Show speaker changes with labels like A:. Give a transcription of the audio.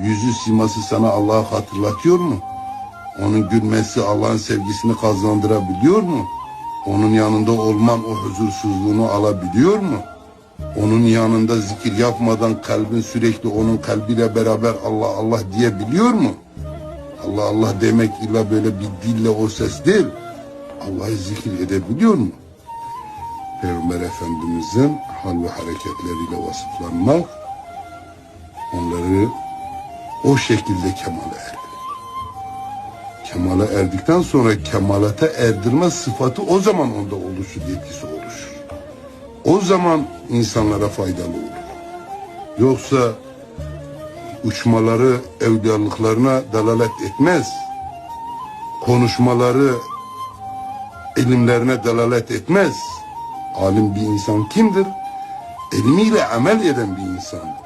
A: yüzü siması sana Allah'ı hatırlatıyor mu? Onun gülmesi Allah'ın sevgisini kazandırabiliyor mu? Onun yanında olman o huzursuzluğunu alabiliyor mu? Onun yanında zikir yapmadan kalbin sürekli onun kalbiyle beraber Allah Allah diyebiliyor mu? Allah Allah demek illa böyle bir dille o ses değil. Allah'ı zikir edebiliyor mu? Peygamber Efendimizin hal ve hareketleriyle vasıflanmak, onları o şekilde kemale erer. Kemale erdikten sonra kemalete erdirme sıfatı o zaman onda oluşur, yetkisi oluşur. O zaman insanlara faydalı olur. Yoksa uçmaları evliyalıklarına dalalet etmez. Konuşmaları ilimlerine dalalet etmez. Alim bir insan kimdir? İlmiyle amel eden bir insandır.